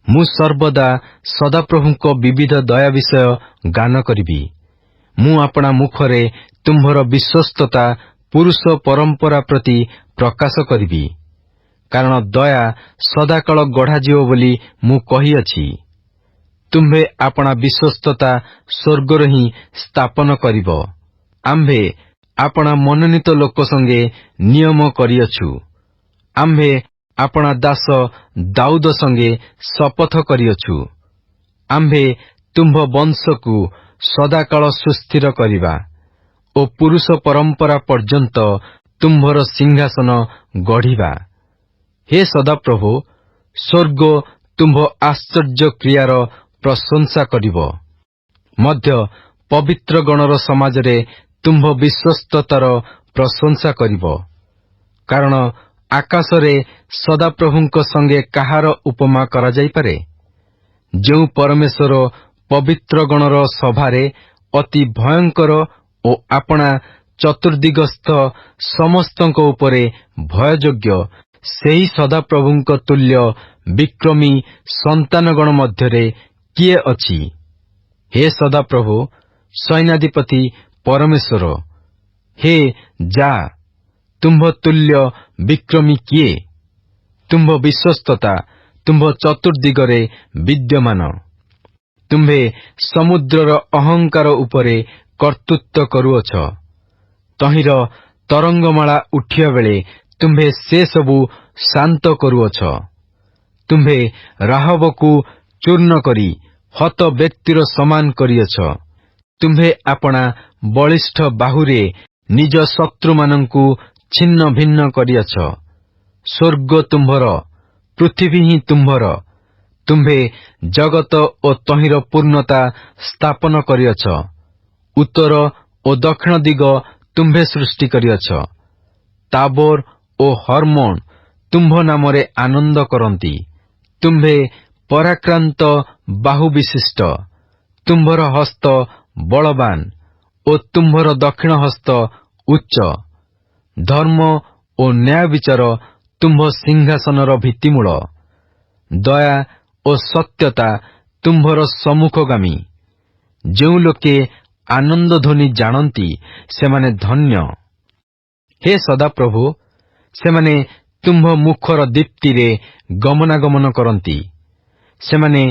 ମୁଁ ସର୍ବଦା ସଦାପ୍ରଭୁଙ୍କ ବିବିଧ ଦୟା ବିଷୟ ଗାନ କରିବି। ମୁଁ ଆପଣା ମୁଖରେ ତୁମ୍ଭର ବିଶ୍ୱସ୍ତତା ପୁରୁଷ ପରମ୍ପରା ପ୍ରତି ପ୍ରକାଶ କରିବି, କାରଣ ଦୟା ସଦାକାଳ ଗଢ଼ାଯିବ ବୋଲି ମୁଁ କହିଅଛି। ତୁମ୍ଭେ ଆପଣା ବିଶ୍ୱସ୍ତତା ସ୍ୱର୍ଗରେ ହିଁ ସ୍ଥାପନ କରିବ। ଆମ୍ଭେ ଆପଣା ମନୋନୀତ ଲୋକ ସଙ୍ଗେ ନିୟମ କରିଅଛୁ। ଆମ୍ଭେ ଆପଣା ଦାସ ଦାଉଦ ସଙ୍ଗେ ଶପଥ କରିଅଛୁ। ଆମ୍ଭେ ତୁମ୍ଭ ବଂଶକୁ ସଦାକାଳ ସୁସ୍ଥିର କରିବା ଓ ପୁରୁଷ ପରମ୍ପରା ପର୍ଯ୍ୟନ୍ତ ତୁମ୍ଭର ସିଂହାସନ ଗଢ଼ିବା। ହେ ସଦାପ୍ରଭୁ, ସ୍ୱର୍ଗ ତୁମ୍ଭ ଆଶ୍ଚର୍ଯ୍ୟ କ୍ରିୟାର ପ୍ରଶଂସା କରିବ, ମଧ୍ୟ ପବିତ୍ରଗଣର ସମାଜରେ ତୁମ୍ଭ ବିଶ୍ୱସ୍ତତାର ପ୍ରଶଂସା କରିବ। କାରଣ ଆକାଶରେ ସଦାପ୍ରଭୁଙ୍କ ସଙ୍ଗେ କାହାର ଉପମା କରାଯାଇପାରେ? ଯେଉଁ ପରମେଶ୍ୱର ପବିତ୍ରଗଣର ସଭାରେ ଅତି ଭୟଙ୍କର ଓ ଆପଣା ଚତୁର୍ଦିଗସ୍ଥ ସମସ୍ତଙ୍କ ଉପରେ ଭୟଯୋଗ୍ୟ, ସେହି ସଦାପ୍ରଭୁଙ୍କ ତୁଲ୍ୟ ବିକ୍ରମୀ ସନ୍ତାନଗଣ ମଧ୍ୟରେ କିଏ ଅଛି? ହେ ସଦାପ୍ରଭୁ, ସୈନ୍ୟାଧିପତି ପରମେଶ୍ୱର, ହେ ଯା, ତୁମ୍ଭ ତୁଲ୍ୟ ବିକ୍ରମୀ କିଏ? ତୁମ୍ଭ ବିଶ୍ୱସ୍ତତା ତୁମ୍ଭ ଚତୁର୍ଦିଗରେ ବିଦ୍ୟମାନ। ତୁମ୍ଭେ ସମୁଦ୍ରର ଅହଙ୍କାର ଉପରେ କର୍ତ୍ତୃତ୍ୱ କରୁଅଛ। ତହିଁର ତରଙ୍ଗମାଳା ଉଠିବା ବେଳେ ତୁମ୍ଭେ ସେ ସବୁ ଶାନ୍ତ କରୁଅଛ। ତୁମ୍ଭେ ରାହବକୁ ଚୂର୍ଣ୍ଣ କରି ହତ ବ୍ୟକ୍ତିର ସମାନ କରିଅଛ। ତୁମ୍ଭେ ଆପଣା ବଳିଷ୍ଠ ବାହୁରେ ନିଜ ଶତ୍ରୁମାନଙ୍କୁ ଛିନ୍ନ ଭିନ୍ନ କରିଅଛ। ସ୍ୱର୍ଗ ତୁମ୍ଭର, ପୃଥିବୀ ହିଁ ତୁମ୍ଭର। ତୁମ୍ଭେ ଜଗତ ଓ ତହିଁର ପୂର୍ଣ୍ଣତା ସ୍ଥାପନ କରିଅଛ। ଉତ୍ତର ଓ ଦକ୍ଷିଣ ଦିଗ ତୁମ୍ଭେ ସୃଷ୍ଟି କରିଅଛ। ତାବୋର ଓ ହର୍ମୋନ ତୁମ୍ଭ ନାମରେ ଆନନ୍ଦ କରନ୍ତି। ତୁମ୍ଭେ ପରାକ୍ରାନ୍ତ ବାହୁ ବିଶିଷ୍ଟ। ତୁମ୍ଭର ହସ୍ତ ବଳବାନ ଓ ତୁମ୍ଭର ଦକ୍ଷିଣ ହସ୍ତ ଉଚ୍ଚ। ଧର୍ମ ଓ ନ୍ୟାୟ ବିଚାର ତୁମ୍ଭ ସିଂହାସନର ଭିତ୍ତିମୂଳ। ଦୟା ଓ ସତ୍ୟତା ତୁମ୍ଭର ସମ୍ମୁଖଗାମୀ। ଯେଉଁ ଲୋକେ ଆନନ୍ଦ ଧ୍ୱନି ଜାଣନ୍ତି, ସେମାନେ ଧନ୍ୟ। ହେ ସଦାପ୍ରଭୁ, ସେମାନେ ତୁମ୍ଭ ମୁଖର ଦୀପ୍ତିରେ ଗମନାଗମନ କରନ୍ତି। ସେମାନେ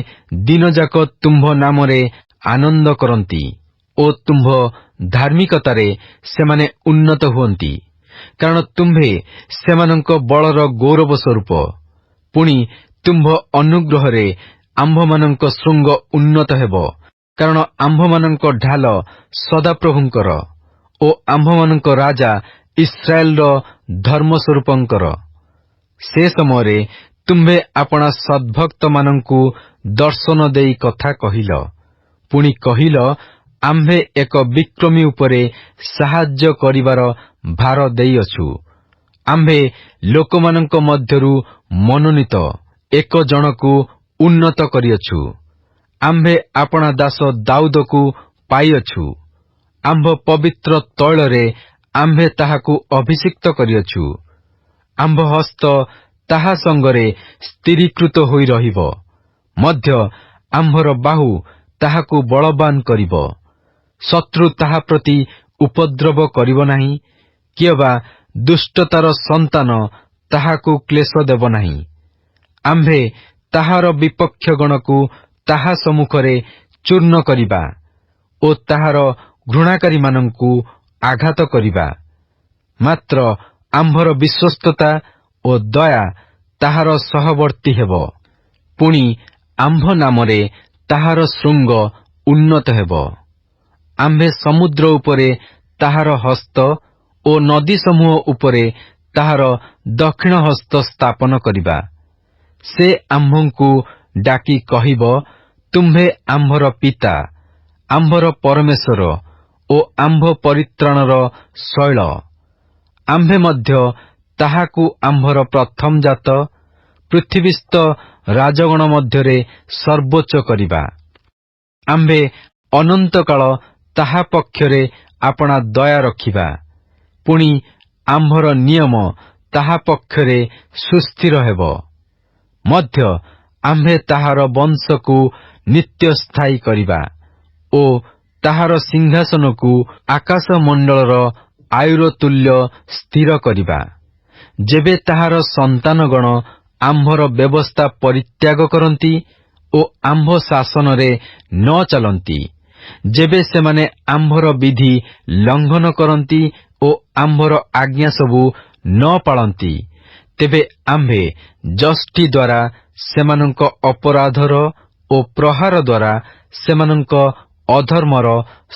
ଦିନଯାକ ତୁମ୍ଭ ନାମରେ ଆନନ୍ଦ କରନ୍ତି ଓ ତୁମ୍ଭ ଧାର୍ମିକତାରେ ସେମାନେ ଉନ୍ନତ ହୁଅନ୍ତି। କାରଣ ତୁମ୍ଭେ ସେମାନଙ୍କ ବଳର ଗୌରବ ସ୍ୱରୂପ। ପୁଣି ତୁମ୍ଭ ଅନୁଗ୍ରହରେ ଆମ୍ଭମାନଙ୍କ ଶୃଙ୍ଗ ଉନ୍ନତ ହେବ। କାରଣ ଆମ୍ଭମାନଙ୍କ ଢାଲ ସଦାପ୍ରଭୁଙ୍କର ଓ ଆମ୍ଭମାନଙ୍କ ରାଜା ଇସ୍ରାଏଲର ଧର୍ମସ୍ୱରୂପଙ୍କର। ସେ ସମୟରେ ତୁମ୍ଭେ ଆପଣା ସଦ୍ଭକ୍ତମାନଙ୍କୁ ଦର୍ଶନ ଦେଇ କଥା କହିଲ। ପୁଣି କହିଲ, ଆମ୍ଭେ ଏକ ବିକ୍ରମୀ ଉପରେ ସାହାଯ୍ୟ କରିବାର ଭାର ଦେଇଅଛୁ। ଆମ୍ଭେ ଲୋକମାନଙ୍କ ମଧ୍ୟରୁ ମନୋନୀତ ଏକ ଜଣକୁ ଉନ୍ନତ କରିଅଛୁ। ଆମ୍ଭେ ଆପଣା ଦାସ ଦାଉଦକୁ ପାଇଅଛୁ। ଆମ୍ଭ ପବିତ୍ର ତୈଳରେ ଆମ୍ଭେ ତାହାକୁ ଅଭିଷିକ୍ତ କରିଅଛୁ। ଆମ୍ଭ ହସ୍ତ ତାହା ସଙ୍ଗରେ ସ୍ଥିରୀକୃତ ହୋଇ ରହିବ, ମଧ୍ୟ ଆମ୍ଭର ବାହୁ ତାହାକୁ ବଳବାନ କରିବ। ଶତ୍ରୁ ତାହା ପ୍ରତି ଉପଦ୍ରବ କରିବ ନାହିଁ, କିଏବା ଦୁଷ୍ଟତାର ସନ୍ତାନ ତାହାକୁ କ୍ଲେଶ ଦେବ ନାହିଁ। ଆମ୍ଭେ ତାହାର ବିପକ୍ଷଗଣକୁ ତାହା ସମ୍ମୁଖରେ ଚୂର୍ଣ୍ଣ କରିବା ଓ ତାହାର ଘୃଣାକାରୀମାନଙ୍କୁ ଆଘାତ କରିବା। ମାତ୍ର ଆମ୍ଭର ବିଶ୍ୱସ୍ତତା ଓ ଦୟା ତାହାର ସହବର୍ତ୍ତୀ ହେବ। ପୁଣି ଆମ୍ଭ ନାମରେ ତାହାର ଶୃଙ୍ଗ ଉନ୍ନତ ହେବ। ଆମ୍ଭେ ସମୁଦ୍ର ଉପରେ ତାହାର ହସ୍ତ ଓ ନଦୀସମୂହ ଉପରେ ତାହାର ଦକ୍ଷିଣ ହସ୍ତ ସ୍ଥାପନ କରିବା। ସେ ଆମ୍ଭଙ୍କୁ ଡାକି କହିବ, ତୁମ୍ଭେ ଆମ୍ଭର ପିତା, ଆମ୍ଭର ପରମେଶ୍ୱର ଓ ଆମ୍ଭ ପରିତ୍ରାଣର ଶୈଳ। ଆମ୍ଭେ ମଧ୍ୟ ତାହାକୁ ଆମ୍ଭର ପ୍ରଥମଜାତ, ପୃଥିବୀସ୍ଥ ରାଜଗଣ ମଧ୍ୟରେ ସର୍ବୋଚ୍ଚ କରିବା। ଆମ୍ଭେ ଅନନ୍ତକାଳ ତାହା ପକ୍ଷରେ ଆପଣା ଦୟା ରଖିବା। ପୁଣି ଆମ୍ଭର ନିୟମ ତାହା ପକ୍ଷରେ ସୁସ୍ଥିର ହେବ। ମଧ୍ୟ ଆମ୍ଭେ ତାହାର ବଂଶକୁ ନିତ୍ୟସ୍ଥାୟୀ କରିବା ଓ ତାହାର ସିଂହାସନକୁ ଆକାଶମଣ୍ଡଳର ଆୟୁର ତୁଲ୍ୟ ସ୍ଥିର କରିବା। ଯେବେ ତାହାର ସନ୍ତାନଗଣ ଆମ୍ଭର ବ୍ୟବସ୍ଥା ପରିତ୍ୟାଗ କରନ୍ତି ଓ ଆମ୍ଭ ଶାସନରେ ନ ଚାଲନ୍ତି, ଯେବେ ସେମାନେ ଆମ୍ଭର ବିଧି ଲଙ୍ଘନ କରନ୍ତି ଓ ଆମ୍ଭର ଆଜ୍ଞା ସବୁ ନ ପାଳନ୍ତି, ତେବେ ଆମ୍ଭେ ଯଷ୍ଟି ଦ୍ୱାରା ସେମାନଙ୍କ ଅପରାଧର ଓ ପ୍ରହାର ଦ୍ୱାରା ସେମାନଙ୍କ ଅଧର୍ମର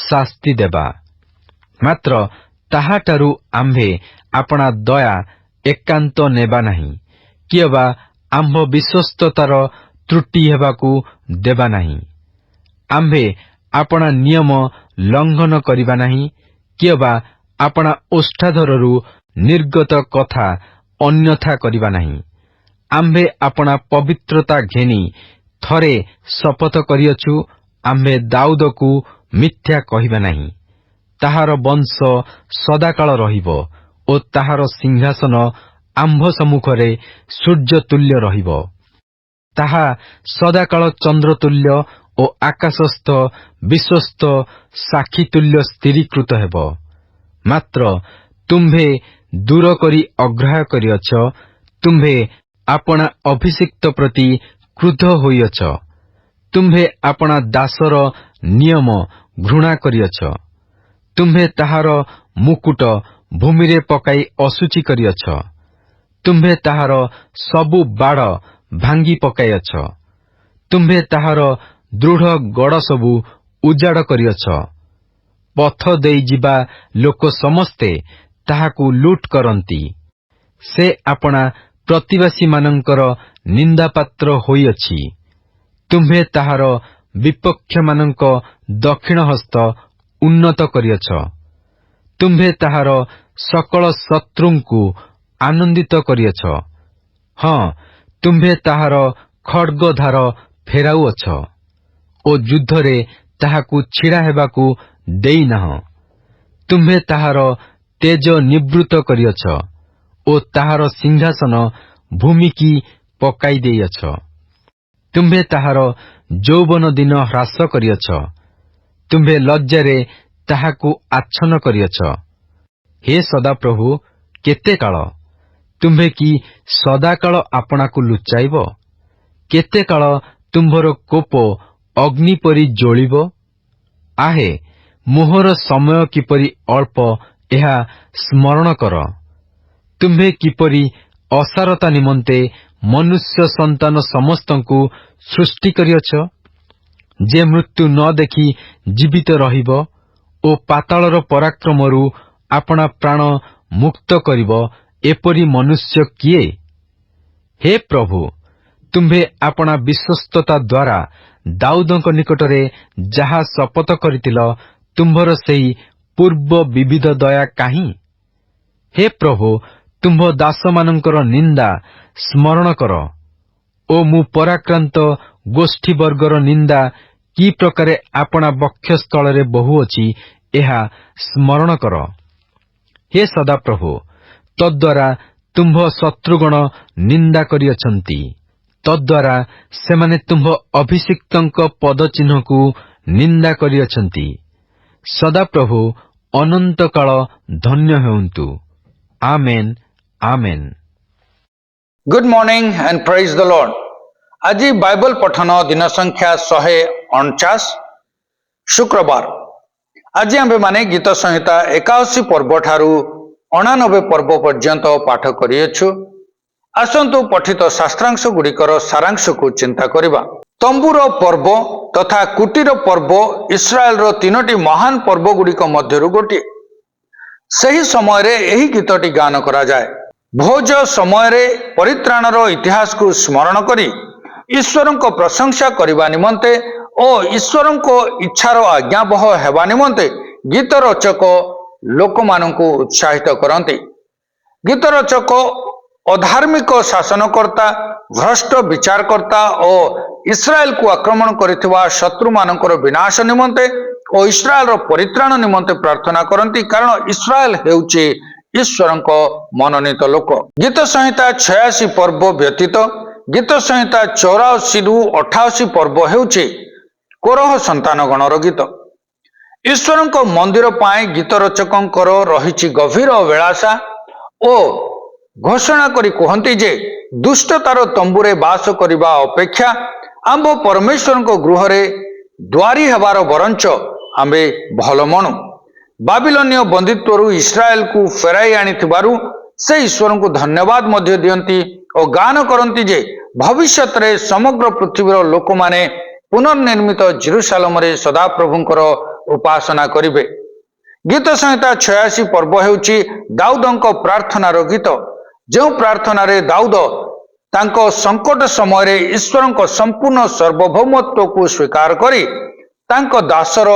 ଶାସ୍ତି ଦେବା। ମାତ୍ର ତାହାଠାରୁ ଆମ୍ଭେ ଆପଣା ଦୟା ଏକାନ୍ତ ନେବା ନାହିଁ, କିଏବା ଆମ୍ଭ ବିଶ୍ୱସ୍ତତାର ତ୍ରୁଟି ହେବାକୁ ଦେବା ନାହିଁ। ଆମ୍ଭେ ଆପଣା ନିୟମ ଲଙ୍ଘନ କରିବା ନାହିଁ, କିଏବା ଆପଣା ଓଷ୍ଠାଧରରୁ ନିର୍ଗତ କଥା ଅନ୍ୟଥା କରିବା ନାହିଁ। ଆମ୍ଭେ ଆପଣା ପବିତ୍ରତା ଘେନି ଥରେ ଶପଥ କରିଅଛୁ, ଆମ୍ଭେ ଦାଉଦକୁ ମିଥ୍ୟା କହିବା ନାହିଁ। ତାହାର ବଂଶ ସଦାକାଳ ରହିବ ଓ ତାହାର ସିଂହାସନ ଆମ୍ଭ ସମ୍ମୁଖରେ ସୂର୍ଯ୍ୟତୁଲ୍ୟ ରହିବ। ତାହା ସଦାକାଳ ଚନ୍ଦ୍ରତୁଲ୍ୟ ଓ ଆକାଶସ୍ଥ ବିଶ୍ୱସ୍ତ ସାକ୍ଷୀତୁଲ୍ୟ ସ୍ଥିରୀକୃତ ହେବ। ମାତ୍ର ତୁମ୍ଭେ ଦୂର କରି ଅଗ୍ରାହ୍ୟ କରିଅଛ, ତୁମ୍ଭେ ଆପଣା ଅଭିଷିକ୍ତ ପ୍ରତି କ୍ରୁଦ୍ଧ ହୋଇଅଛ। ତୁମ୍ଭେ ଆପଣା ଦାସର ନିୟମ ଘୃଣା କରିଅଛ। ତୁମ୍ଭେ ତାହାର ମୁକୁଟ ଭୂମିରେ ପକାଇ ଅଶୁଚି କରିଅଛ। ତୁମ୍ଭେ ତାହାର ସବୁ ବାଡ଼ ଭାଙ୍ଗି ପକାଇଅଛ। ତୁମ୍ଭେ ତାହାର ଦୃଢ଼ ଗଡ଼ ସବୁ ଉଜାଡ଼ କରିଅଛ। ପଥ ଦେଇ ଯିବା ଲୋକ ସମସ୍ତେ ତାହାକୁ ଲୁଟ୍ କରନ୍ତି। ସେ ଆପଣା ପ୍ରତିବାସୀମାନଙ୍କର ନିନ୍ଦାପାତ୍ର ହୋଇଅଛି। ତୁମ୍ଭେ ତାହାର ବିପକ୍ଷମାନଙ୍କ ଦକ୍ଷିଣ ହସ୍ତ ଉନ୍ନତ କରିଅଛ। ତୁମ୍ଭେ ତାହାର ସକଳ ଶତ୍ରୁଙ୍କୁ ଆନନ୍ଦିତ କରିଅଛ। ହଁ, ତୁମ୍ଭେ ତାହାର ଖଡ୍ଗଧାର ଫେରାଉଅଛ ଓ ଯୁଦ୍ଧରେ ତାହାକୁ ଛିଡ଼ା ହେବାକୁ ଦେଇନାହଁ। ତୁମ୍ଭେ ତାହାର ତେଜ ନିବୃତ୍ତ କରିଅଛ ଓ ତାହାର ସିଂହାସନ ଭୂମିକି ପକାଇ ଦେଇଅଛ। ତୁମ୍ଭେ ତାହାର ଯୌବନ ଦିନ ହ୍ରାସ କରିଅଛ। ତୁମ୍ଭେ ଲଜ୍ଜାରେ ତାହାକୁ ଆଚ୍ଛନ୍ନ କରିଅଛ। ହେ ସଦାପ୍ରଭୁ, କେତେ କାଳ? ତୁମ୍ଭେ କି ସଦାକାଳ ଆପଣାକୁ ଲୁଚାଇବ? କେତେ କାଳ ତୁମ୍ଭର କୋପ ଅଗ୍ନି ପରି ଜ୍ୱଳିବ? ଆହେ, ମୋହର ସମୟ କିପରି ଅଳ୍ପ, ଏହା ସ୍ମରଣ କର। ତୁମ୍ଭେ କିପରି ଅସାରତା ନିମନ୍ତେ ମନୁଷ୍ୟ ସନ୍ତାନ ସମସ୍ତଙ୍କୁ ସୃଷ୍ଟି କରିଅଛ, ଯେ ମୃତ୍ୟୁ ନ ଦେଖି ଜୀବିତ ରହିବ ଓ ପାତାଳର ପରାକ୍ରମରୁ ଆପଣା ପ୍ରାଣ ମୁକ୍ତ କରିବ, ଏପରି ମନୁଷ୍ୟ କିଏ? ହେ ପ୍ରଭୁ, ତୁମ୍ଭେ ଆପଣା ବିଶ୍ୱସ୍ତତା ଦ୍ୱାରା ଦାଉଦଙ୍କ ନିକଟରେ ଯାହା ଶପଥ କରିଥିଲ, ତୁମ୍ଭର ସେହି ପୂର୍ବ ବିବିଧ ଦୟା କାହିଁ? ହେ ପ୍ରଭୁ, ତୁମ୍ଭ ଦାସମାନଙ୍କର ନିନ୍ଦା ସ୍ମରଣ କର ଓ ମୁଁ ପରାକ୍ରାନ୍ତ ଗୋଷ୍ଠୀବର୍ଗର ନିନ୍ଦା କି ପ୍ରକାରେ ଆପଣା ବକ୍ଷସ୍ଥଳରେ ବହୁଅଛି, ଏହା ସ୍ମରଣ କର। ହେ ସଦାପ୍ରଭୁ, ତଦ୍ୱାରା ତୁମ୍ଭ ଶତ୍ରୁଗଣ ନିନ୍ଦା କରିଅଛନ୍ତି। ତଦ୍ୱାରା ସେମାନେ ତୁମ୍ଭ ଅଭିଷିକ୍ତଙ୍କ ପଦଚିହ୍ନକୁ ନିନ୍ଦା କରିଅଛନ୍ତି। ସଦାପ୍ରଭୁ ଅନନ୍ତକାଳ ଧନ୍ୟ ହେଉନ୍ତୁ। ଆମେନ୍, ଆମେନ୍। Good morning and praise the Lord. ଆଜି ବାଇବଲ ପଠନ ଦିନ ସଂଖ୍ୟା 149 ଶୁକ୍ରବାର। ଆଜି ଆମ୍ଭେମାନେ ଗୀତ ସଂହିତା 81 ପର୍ବ ଠାରୁ 89 ପର୍ବ ପର୍ଯ୍ୟନ୍ତ ପାଠ କରିଅଛୁ। ଆସନ୍ତୁ ପଠିତ ଶାସ୍ତ୍ରାଂଶ ଗୁଡ଼ିକର ସାରାଂଶକୁ ଚିନ୍ତା କରିବା। ତମ୍ବୁର ପର୍ବ ତଥା କୁଟୀର ପର୍ବ ଇସ୍ରାଏଲର 3ଟି ମହାନ ପର୍ବ ଗୁଡ଼ିକ ମଧ୍ୟରୁ ଗୋଟିଏ। ସେହି ସମୟରେ ଏହି ଗୀତଟି ଗାନ କରାଯାଏ। ଭୋଜ ସମୟରେ ପରିତ୍ରାଣର ଇତିହାସକୁ ସ୍ମରଣ କରି ଈଶ୍ୱରଙ୍କ ପ୍ରଶଂସା କରିବା ନିମନ୍ତେ ଓ ଈଶ୍ୱରଙ୍କ ଇଚ୍ଛାର ଆଜ୍ଞାବହ ହେବା ନିମନ୍ତେ ଗୀତ ରଚକ ଲୋକମାନଙ୍କୁ ଉତ୍ସାହିତ କରନ୍ତି। ଗୀତ ରଚକ ଅଧାର୍ମିକ ଶାସନକର୍ତ୍ତା, ଭ୍ରଷ୍ଟ ବିଚାରକର୍ତ୍ତା ଓ ଇସ୍ରାଏଲକୁ ଆକ୍ରମଣ କରିଥିବା ଶତ୍ରୁମାନଙ୍କର ବିନାଶ ନିମନ୍ତେ ଓ ଇସ୍ରାଏଲର ପରିତ୍ରାଣ ନିମନ୍ତେ ପ୍ରାର୍ଥନା କରନ୍ତି, କାରଣ ଇସ୍ରାଏଲ ହେଉଛି ଈଶ୍ୱରଙ୍କ ମନୋନୀତ ଲୋକ। ଗୀତ ସଂହିତା 86 ପର୍ବ ବ୍ୟତୀତ ଗୀତ ସଂହିତା 84ରୁ 88 ପର୍ବ ହେଉଛି କୋରହ ସନ୍ତାନଗଣର ଗୀତ। ଈଶ୍ୱରଙ୍କ ମନ୍ଦିର ପାଇଁ ଗୀତ ରଚକଙ୍କର ରହିଛି ଗଭୀର ଅଭିଳାଷା ଓ ଘୋଷଣା କରି କୁହନ୍ତି ଯେ ଦୁଷ୍ଟତାର ତମ୍ବୁରେ ବାସ କରିବା ଅପେକ୍ଷା ଆମ୍ଭ ପରମେଶ୍ୱରଙ୍କ ଗୃହରେ ଦ୍ୱାରୀ ହେବାର ବରଞ୍ଚ ଆମ୍ଭେ ଭଲ ମଣୁ। ବାବିଲୋନୀୟ ବନ୍ଦିତ୍ୱରୁ ଇସ୍ରାଏଲକୁ ଫେରାଇ ଆଣିଥିବାରୁ ସେ ଈଶ୍ୱରଙ୍କୁ ଧନ୍ୟବାଦ ମଧ୍ୟ ଦିଅନ୍ତି ଓ ଗାନ କରନ୍ତି ଯେ ଭବିଷ୍ୟତରେ ସମଗ୍ର ପୃଥିବୀର ଲୋକମାନେ ପୁନର୍ନିର୍ମିତ ଜେରୁସାଲେମରେ ସଦାପ୍ରଭୁଙ୍କର ଉପାସନା କରିବେ। ଗୀତ ସଂହିତା 86 ପର୍ବ ହେଉଛି ଦାଉଦଙ୍କ ପ୍ରାର୍ଥନାର ଗୀତ, ଯେଉଁ ପ୍ରାର୍ଥନାରେ ଦାଉଦ ତାଙ୍କ ସଙ୍କଟ ସମୟରେ ଈଶ୍ୱରଙ୍କ ସମ୍ପୂର୍ଣ୍ଣ ସାର୍ବଭୌମତ୍ୱକୁ ସ୍ୱୀକାର କରି ତାଙ୍କ ଦାସର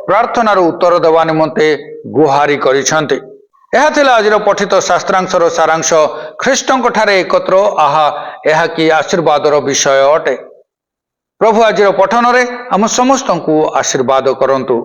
ପ୍ରାର୍ଥନାର ଉତ୍ତର ଦେବା ନିମନ୍ତେ ଗୁହାରି କରିଛନ୍ତି। ଏହା ଥିଲା ଆଜିର ପଠିତ ଶାସ୍ତ୍ରାଂଶର ସାରାଂଶ। ଖ୍ରୀଷ୍ଟଙ୍କ ଠାରେ ଏକତ୍ର ଏହା କି ଆଶୀର୍ବାଦର ବିଷୟ ଅଟେ। ପ୍ରଭୁ ଆଜିର ପଠନରେ ଆମ ସମସ୍ତଙ୍କୁ ଆଶୀର୍ବାଦ କରନ୍ତୁ।